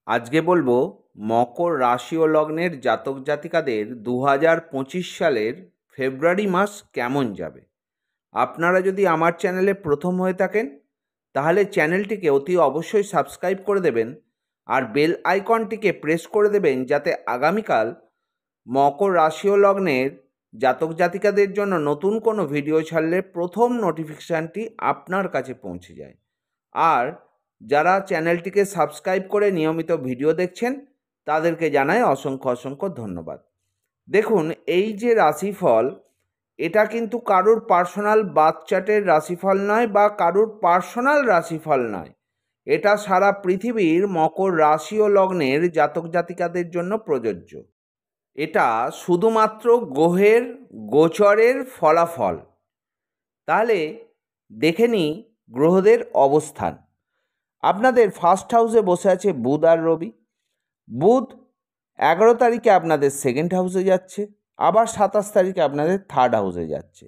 আজকে বলবো মকর রাশি ও লগ্নের জাতক জাতিকাদের 2025 সালের ফেব্রুয়ারি মাস কেমন যাবে। আপনারা যদি আমার চ্যানেলে প্রথম হয়ে থাকেন তাহলে চ্যানেলটিকে অতি অবশ্যই সাবস্ক্রাইব করে দেবেন আর বেল আইকনটিকে প্রেস করে দেবেন, যাতে আগামীকাল মকর রাশি ও লগ্নের জাতক জাতিকাদের জন্য নতুন কোনো ভিডিও ছাড়লে প্রথম নোটিফিকেশানটি আপনার কাছে পৌঁছে যায়। আর যারা চ্যানেলটিকে সাবস্ক্রাইব করে নিয়মিত ভিডিও দেখছেন তাদেরকে জানাই অসংখ্য অসংখ্য ধন্যবাদ। দেখুন, এই যে রাশিফল, এটা কিন্তু কারুর পার্সোনাল বার্থ চার্টের রাশিফল নয় বা কারুর পার্সোনাল রাশিফল নয়। এটা সারা পৃথিবীর মকর রাশি ও লগ্নের জাতক জাতিকাদের জন্য প্রযোজ্য। এটা শুধুমাত্র গ্রহের গোচরের ফলাফল। তাহলে দেখে নিই গ্রহদের অবস্থান। আপনাদের ফার্স্ট হাউসে বসে আছে বুধ আর রবি। বুধ 11 তারিখে আপনাদের সেকেন্ড হাউসে যাচ্ছে, আবার 27 তারিখে আপনাদের থার্ড হাউসে যাচ্ছে।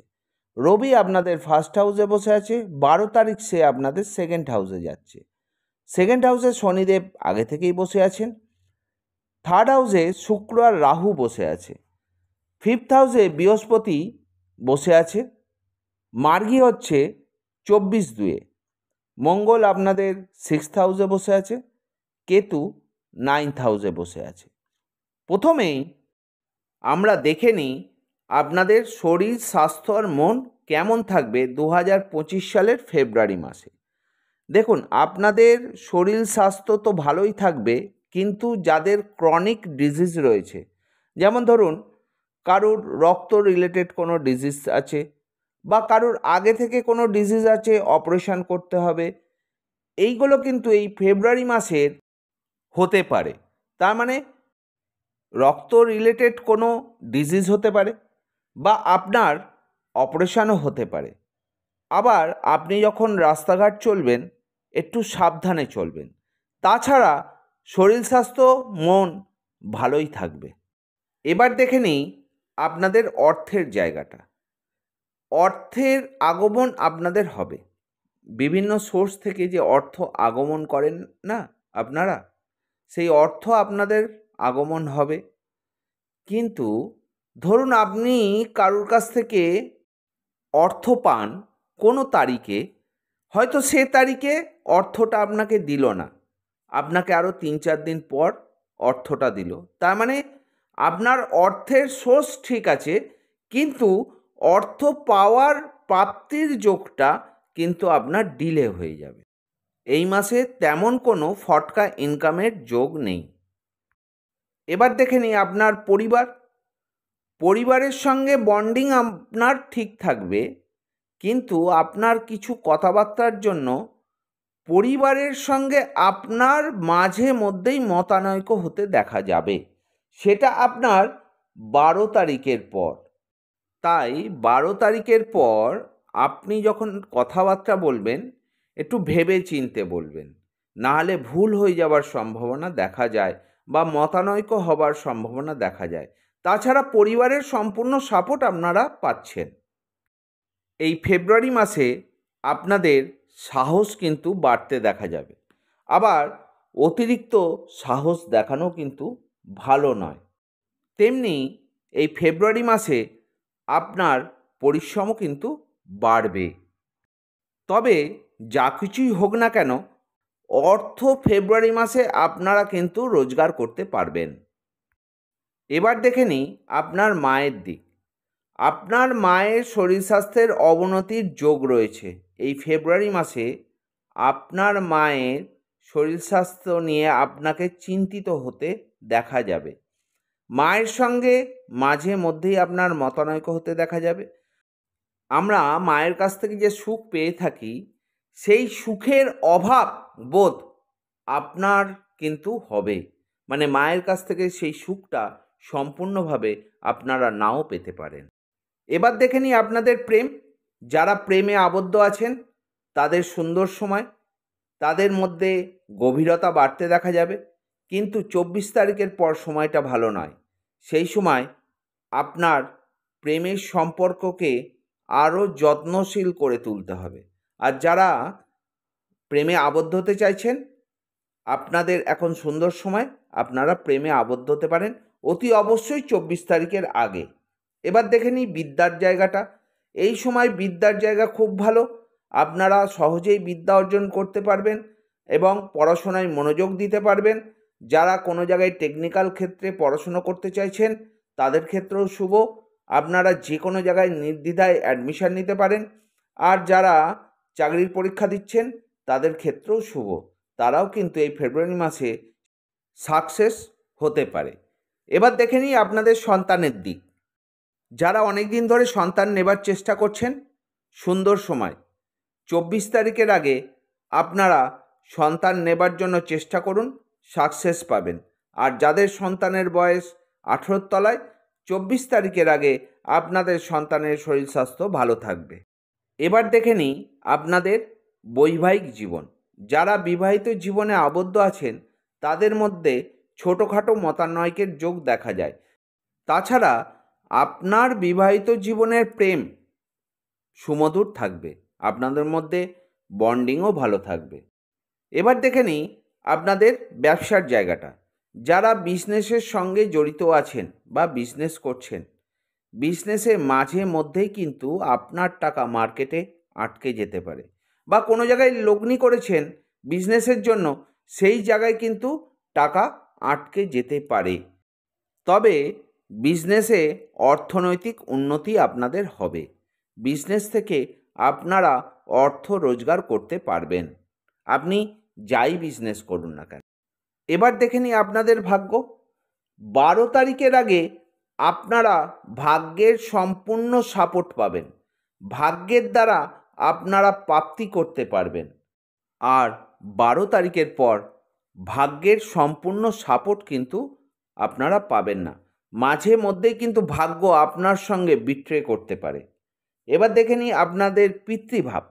রবি আপনাদের ফার্স্ট হাউসে বসে আছে, 12 তারিখ সে আপনাদের সেকেন্ড হাউসে যাচ্ছে। সেকেন্ড হাউসে শনিদেব আগে থেকেই বসে আছেন। থার্ড হাউসে শুক্র আর রাহু বসে আছে। ফিফথ হাউসে বৃহস্পতি বসে আছে। মার্গী হচ্ছে 24/2। মঙ্গল আপনাদের সিক্সথ হাউসে বসে আছে। কেতু 9th হাউসে বসে আছে। প্রথমেই আমরা দেখে নিই আপনাদের শরীর, স্বাস্থ্য আর মন কেমন থাকবে 2025 সালের ফেব্রুয়ারি মাসে। দেখুন, আপনাদের শরীর স্বাস্থ্য তো ভালোই থাকবে, কিন্তু যাদের ক্রনিক ডিজিজ রয়েছে, যেমন ধরুন কারুর রক্ত রিলেটেড কোনো ডিজিজ আছে বা কারুর আগে থেকে কোনো ডিজিজ আছে, অপারেশন করতে হবে, এইগুলো কিন্তু এই ফেব্রুয়ারি মাসের হতে পারে। তার মানে রক্ত রিলেটেড কোনো ডিজিজ হতে পারে বা আপনার অপারেশনও হতে পারে। আবার আপনি যখন রাস্তাঘাট চলবেন একটু সাবধানে চলবেন। তাছাড়া শরীর স্বাস্থ্য, মন ভালোই থাকবে। এবার দেখে নিই আপনাদের অর্থের জায়গাটা। অর্থের আগমন আপনাদের হবে। বিভিন্ন সোর্স থেকে যে অর্থ আগমন করেন না আপনারা, সেই অর্থ আপনাদের আগমন হবে। কিন্তু ধরুন আপনি কারুর কাছ থেকে অর্থ পান কোনো তারিখে, হয়তো সে তারিখে অর্থটা আপনাকে দিল না, আপনাকে আরও 3-4 দিন পর অর্থটা দিল। তার মানে আপনার অর্থের সোর্স ঠিক আছে, কিন্তু অর্থ পাওয়ার প্রাপ্তির যোগটা কিন্তু আপনার ডিলে হয়ে যাবে। এই মাসে তেমন কোনো ফটকা ইনকামের যোগ নেই। এবার দেখে নিই আপনার পরিবারের সঙ্গে বন্ডিং আপনার ঠিক থাকবে, কিন্তু আপনার কিছু কথাবার্তার জন্য পরিবারের সঙ্গে আপনার মাঝে মধ্যেই মতানৈক্য হতে দেখা যাবে। সেটা আপনার 12 তারিখের পর। তাই 12 তারিখের পর আপনি যখন কথাবার্তা বলবেন একটু ভেবে চিন্তে বলবেন, নাহলে ভুল হয়ে যাওয়ার সম্ভাবনা দেখা যায় বা মতানৈক্য হবার সম্ভাবনা দেখা যায়। তাছাড়া পরিবারের সম্পূর্ণ সাপোর্ট আপনারা পাচ্ছেন। এই ফেব্রুয়ারি মাসে আপনাদের সাহস কিন্তু বাড়তে দেখা যাবে। আবার অতিরিক্ত সাহস দেখানো কিন্তু ভালো নয়। তেমনি এই ফেব্রুয়ারি মাসে আপনার পরিশ্রমও কিন্তু বাড়বে। তবে যা কিছুই হোক না কেন, অর্থ ফেব্রুয়ারি মাসে আপনারা কিন্তু রোজগার করতে পারবেন। এবার দেখে নিই আপনার মায়ের দিক। আপনার মায়ের শরীর স্বাস্থ্যের অবনতির যোগ রয়েছে। এই ফেব্রুয়ারি মাসে আপনার মায়ের শরীর স্বাস্থ্য নিয়ে আপনাকে চিন্তিত হতে দেখা যাবে। মায়ের সঙ্গে মাঝে মধ্যেই আপনার মতানৈক্য হতে দেখা যাবে। আমরা মায়ের কাছ থেকে যে সুখ পেয়ে থাকি, সেই সুখের অভাব বোধ আপনার কিন্তু হবে। মানে মায়ের কাছ থেকে সেই সুখটা সম্পূর্ণভাবে আপনারা নাও পেতে পারেন। এবার দেখে নিই আপনাদের প্রেম। যারা প্রেমে আবদ্ধ আছেন তাদের সুন্দর সময়, তাদের মধ্যে গভীরতা বাড়তে দেখা যাবে। কিন্তু 24 তারিখের পর সময়টা ভালো নয়। সেই সময় আপনার প্রেমের সম্পর্ককে আরও যত্নশীল করে তুলতে হবে। আর যারা প্রেমে আবদ্ধ হতে চাইছেন, আপনাদের এখন সুন্দর সময়, আপনারা প্রেমে আবদ্ধ হতে পারেন অতি অবশ্যই 24 তারিখের আগে। এবার দেখে নিই বিদ্যার জায়গাটা। এই সময় বিদ্যার জায়গা খুব ভালো, আপনারা সহজেই বিদ্যা অর্জন করতে পারবেন এবং পড়াশোনায় মনোযোগ দিতে পারবেন। যারা কোনো জায়গায় টেকনিক্যাল ক্ষেত্রে পড়াশুনো করতে চাইছেন তাদের ক্ষেত্রেও শুভ, আপনারা যে কোনো জায়গায় নির্দ্বিধায় অ্যাডমিশান নিতে পারেন। আর যারা চাকরির পরীক্ষা দিচ্ছেন তাদের ক্ষেত্রেও শুভ, তারাও কিন্তু এই ফেব্রুয়ারি মাসে সাকসেস হতে পারে। এবার দেখে নিই আপনাদের সন্তানের দিক। যারা অনেক দিন ধরে সন্তান নেবার চেষ্টা করছেন, সুন্দর সময় 24 তারিখের আগে আপনারা সন্তান নেবার জন্য চেষ্টা করুন, সাকসেস পাবেন। আর যাদের সন্তানের বয়স 18 তলায়, 24 তারিখের আগে আপনাদের সন্তানের শরীর স্বাস্থ্য ভালো থাকবে। এবার দেখে নিই আপনাদের বৈবাহিক জীবন। যারা বিবাহিত জীবনে আবদ্ধ আছেন তাদের মধ্যে ছোটোখাটো মতানৈক্যের যোগ দেখা যায়। তাছাড়া আপনার বিবাহিত জীবনের প্রেম সুমধুর থাকবে, আপনাদের মধ্যে বন্ডিংও ভালো থাকবে। এবার দেখে নিই আপনাদের ব্যবসার জায়গাটা। যারা বিজনেসের সঙ্গে জড়িত আছেন বা বিজনেস করছেন, বিজনেসে মাঝে মধ্যেই কিন্তু আপনার টাকা মার্কেটে আটকে যেতে পারে, বা কোনো জায়গায় লগ্নি করেছেন বিজনেসের জন্য, সেই জায়গায় কিন্তু টাকা আটকে যেতে পারে। তবে বিজনেসে অর্থনৈতিক উন্নতি আপনাদের হবে, বিজনেস থেকে আপনারা অর্থ রোজগার করতে পারবেন, আপনি যাই বিজনেস করুন না কেন। এবার দেখে নিই আপনাদের ভাগ্য। 12 তারিখের আগে আপনারা ভাগ্যের সম্পূর্ণ সাপোর্ট পাবেন, ভাগ্যের দ্বারা আপনারা প্রাপ্তি করতে পারবেন। আর 12 তারিখের পর ভাগ্যের সম্পূর্ণ সাপোর্ট কিন্তু আপনারা পাবেন না, মাঝে মধ্যেই কিন্তু ভাগ্য আপনার সঙ্গে বিট্রে করতে পারে। এবার দেখে নিই আপনাদের পিতৃভাব,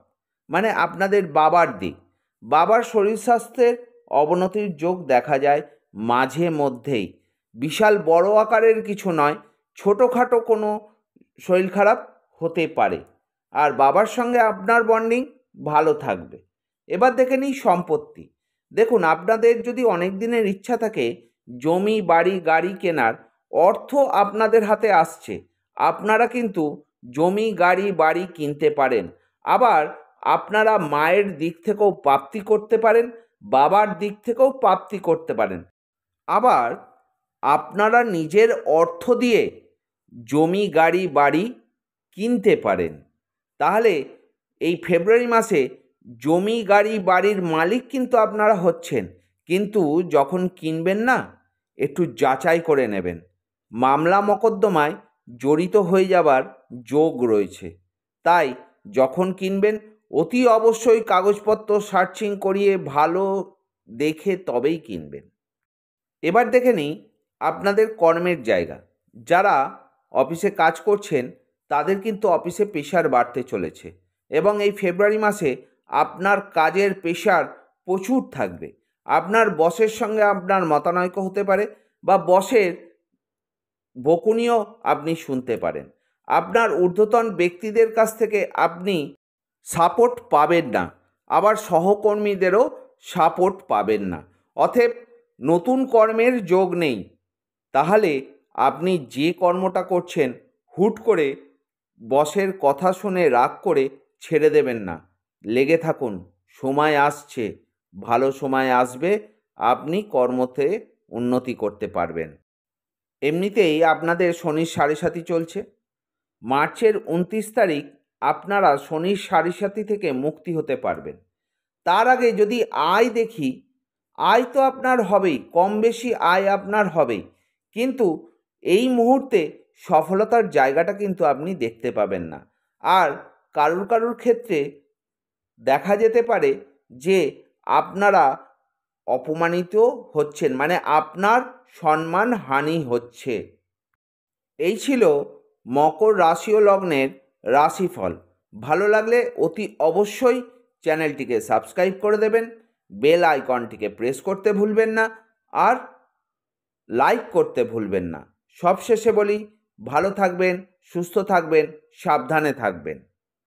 মানে আপনাদের বাবার দিক। বাবার শরীর স্বাস্থ্যের অবনতির যোগ দেখা যায় মাঝে মধ্যেই, বিশাল বড় আকারের কিছু নয়, ছোটোখাটো কোনো শরীর খারাপ হতে পারে। আর বাবার সঙ্গে আপনার বন্ডিং ভালো থাকবে। এবার দেখে নিই সম্পত্তি। দেখুন, আপনাদের যদি অনেক দিনের ইচ্ছা থাকে জমি বাড়ি গাড়ি কেনার, অর্থ আপনাদের হাতে আসছে, আপনারা কিন্তু জমি গাড়ি বাড়ি কিনতে পারেন। আবার আপনারা মায়ের দিক থেকেও প্রাপ্তি করতে পারেন, বাবার দিক থেকেও প্রাপ্তি করতে পারেন। আবার আপনারা নিজের অর্থ দিয়ে জমি গাড়ি বাড়ি কিনতে পারেন। তাহলে এই ফেব্রুয়ারি মাসে জমি গাড়ি বাড়ির মালিক কিন্তু আপনারা হচ্ছেন, কিন্তু যখন কিনবেন না একটু যাচাই করে নেবেন, মামলা মকদ্দমায় জড়িত হয়ে যাবার যোগ রয়েছে। তাই যখন কিনবেন অতি অবশ্যই কাগজপত্র সার্চিং করিয়ে ভালো দেখে তবেই কিনবেন। এবার দেখে নিই আপনাদের কর্মের জায়গা। যারা অফিসে কাজ করছেন তাদের কিন্তু অফিসে প্রেশার বাড়তে চলেছে, এবং এই ফেব্রুয়ারি মাসে আপনার কাজের প্রেশার প্রচুর থাকবে। আপনার বসের সঙ্গে আপনার মতানৈক্য হতে পারে, বা বসের বকুনিও আপনি শুনতে পারেন। আপনার ঊর্ধ্বতন ব্যক্তিদের কাছ থেকে আপনি সাপোর্ট পাবেন না, আবার সহকর্মীদেরও সাপোর্ট পাবেন না। অতএব নতুন কর্মের যোগ নেই। তাহলে আপনি যে কর্মটা করছেন হুট করে বসের কথা শুনে রাগ করে ছেড়ে দেবেন না, লেগে থাকুন, সময় আসছে, ভালো সময় আসবে, আপনি কর্মতে উন্নতি করতে পারবেন। এমনিতেই আপনাদের শনির সাড়ে সাতি চলছে। মার্চের 29 তারিখ আপনারা শনির সাড়ে সাতি থেকে মুক্তি হতে পারবেন। তার আগে যদি আয় দেখি, আয় তো আপনার হবেই, কম বেশি আয় আপনার হবেই, কিন্তু এই মুহূর্তে সফলতার জায়গাটা কিন্তু আপনি দেখতে পাবেন না। আর কারুর ক্ষেত্রে দেখা যেতে পারে যে আপনারা অপমানিত হচ্ছেন, মানে আপনার সম্মান হানি হচ্ছে। এই ছিল মকর রাশি ও লগ্নের রাশিফল। ভালো লাগলে অতি অবশ্যই চ্যানেলটিকে সাবস্ক্রাইব করে দেবেন, বেল আইকনটিকে প্রেস করতে ভুলবেন না, আর লাইক করতে ভুলবেন না। সবশেষে বলি, ভালো থাকবেন, সুস্থ থাকবেন, সাবধানে থাকবেন।